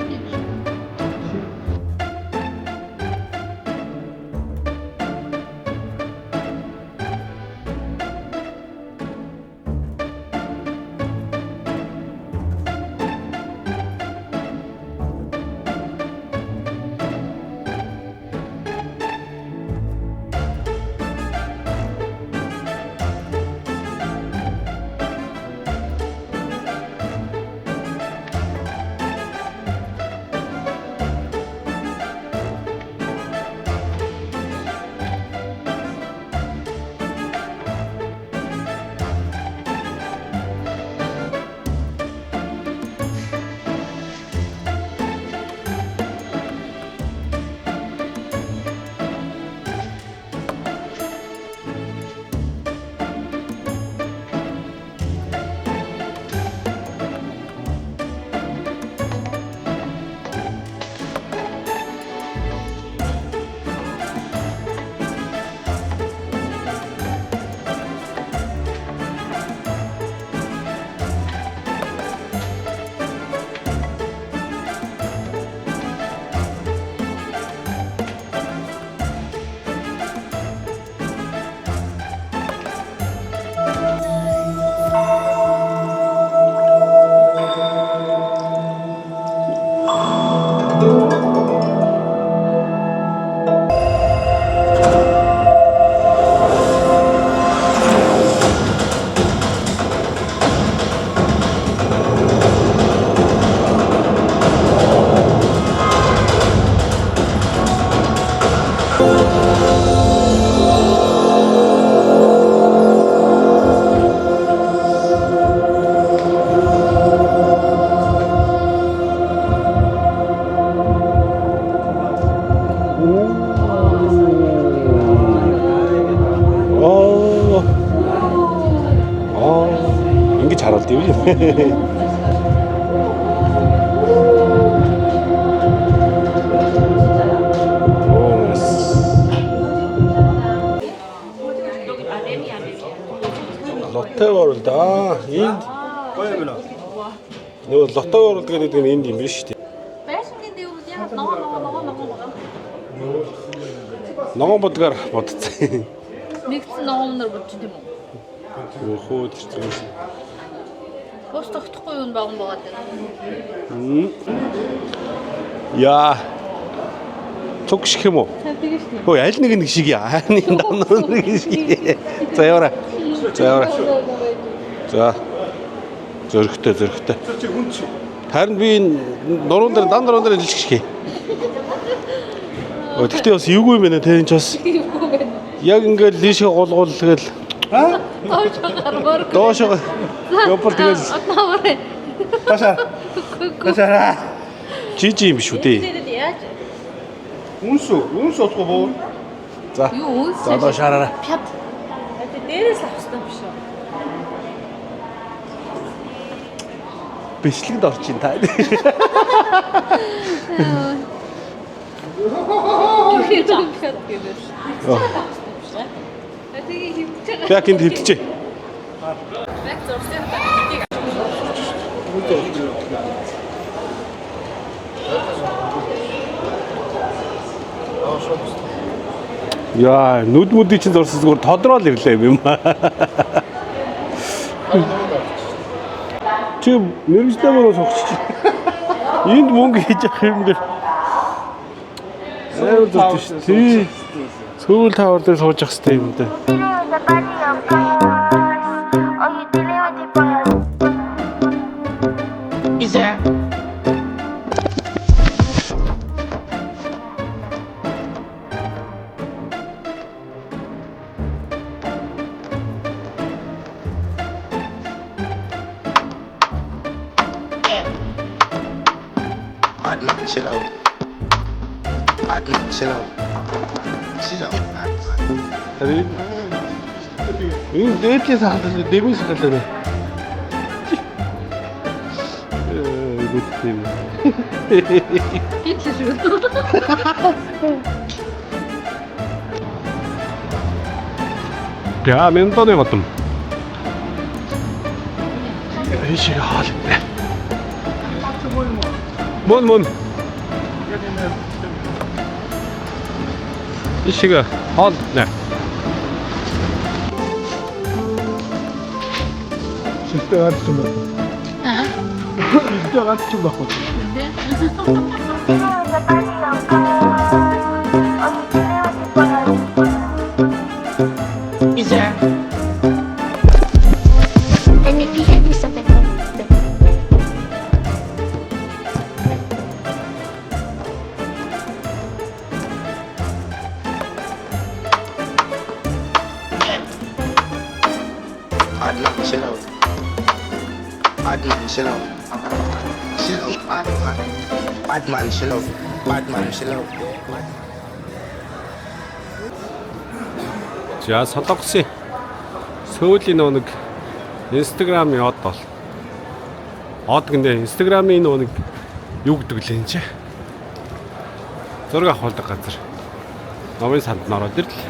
ингэж харуулдаг юм. Лоттой оролт энд гоё юм байна. нөгөө лоттой оролт гэдэг нь энд юм биш үү? Байшингийн дэврүүд яг ногоо. Ногоон бодгаар бодцсон. Нэгдсэн ногоомнор бодчих тийм үү? Өхөө тэрчээс. Бос тогтохгүй юу баган байгаад байна. Яа. Цуг шиг юм уу? Тэгэж тийм. Хөөе аль нэг шиг яа. Нэг шиг. За яваа. За. Зөрөгтэй. Харин би нуруунд дээр дан нуруунд дээр илчих шиг. Тэгтээ бас эвгүй юм байна те энэ ч бас. Яг ингээд лишээ гулгуул тэгэл доошоо явбал тэгэл Ташаа. Жижиг юм биш үү дээ. Үнс утга боо. За. За доошаараа. Пяд. Дээрээс авсан биш үү? Бичлэгд орчин та. Яг энд хөвдөж. Яа, нүд мүдий чинь зурсан зүгээр тодорхойл ирлээ юм аа. Чи мэрэгжлээ мөрөө согч. Энд мөнгө хийж авах юм дээр. Эвэр зүгт шүү. Тий. Сүүл тавар дээр сууж явах хэрэгтэй юм дээ. Chill out. Харин энэ дээдлээс хадгалж дэмээс хадгалаа. Гүттэм. Итлээ шүү. Я ментоны батам. Эшиг хаалт. Мон. Эшиг хаалт нэ. Шилтэй гарч юм байна. Шилтэй гарч юм байна. За солонгосын сөөлийн нэг Instagram яд бол. Од гэнэ Instagram-ийн нэг юу гэдэг лээ энэ чи. Зураг авахдаг газар. Номын санд ороод ирлээ.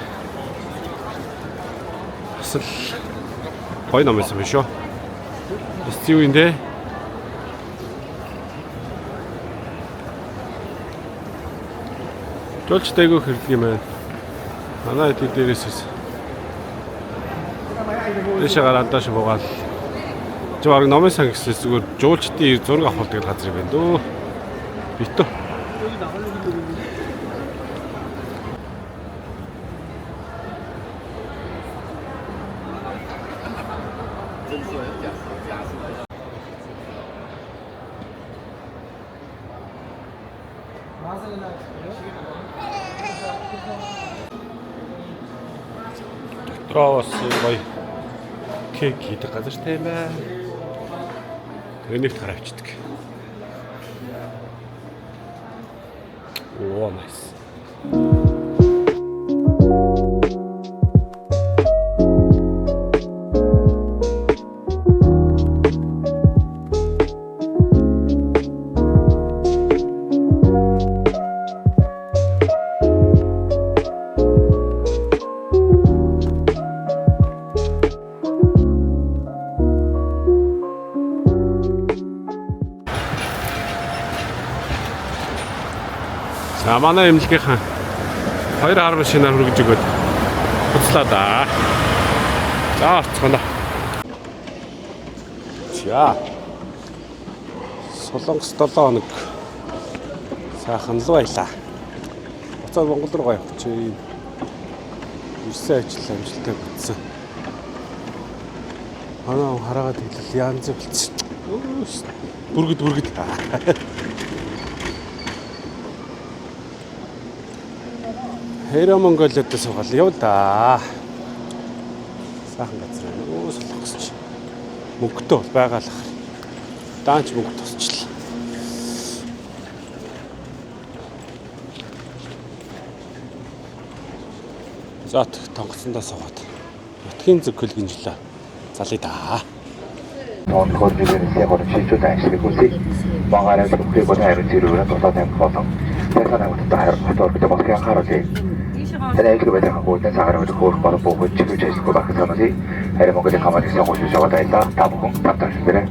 Асал гоё ном байсан биш үү? Стив энэ Жолч дээгөө хэрдэг юм байна. Манай хэд дээрээс Дэшээ гараад дааш буугаад жоо номын сан гэсэн зүгээр жуулчдын зураг авахдаг газар юм байна дөө. Битүү. Троос гоё кек хийдэг газар тийм ээ. Энийгт хараавчдаг. Оо nice. За манай эмнэлгийнхан 2 хар машинаар хүргэж өгөөд буцлаа да. За орцгоно. За. Солонгос 7 хоног сайхан л байлаа. Буцаад Монгол руу явах чи. Ирсэн ажил амжилттай бүтсэн. Манай хараагаад хэлэл янз болчихсон. Бүргэд. Хэрэв Монголиод суугаад яв да. Сайхан газар байна. Солонгос чи. Мөнгөтэй бол байгаалах. Даанч мөнгө тусчлаа. За тонгоцсондоо суугаад. Нутгийн зөв хөлгөнжлээ. Залъя да. онцгой зүйлээс яг шийдвэр ажиллах хүсье. Багаараа бүхий бол хайр зэрэг болоод амт болон цаасаа хамтдаа хайр хотоор бид бас анхааруулъя. Танай их байдаг хагуулсан цагаар хөөх болох бүх чиглэл ажиллах байх санаасыг харин Монголын хамаалагчийн гол шаваад байлаа. Та бүхэн тавтарч байна.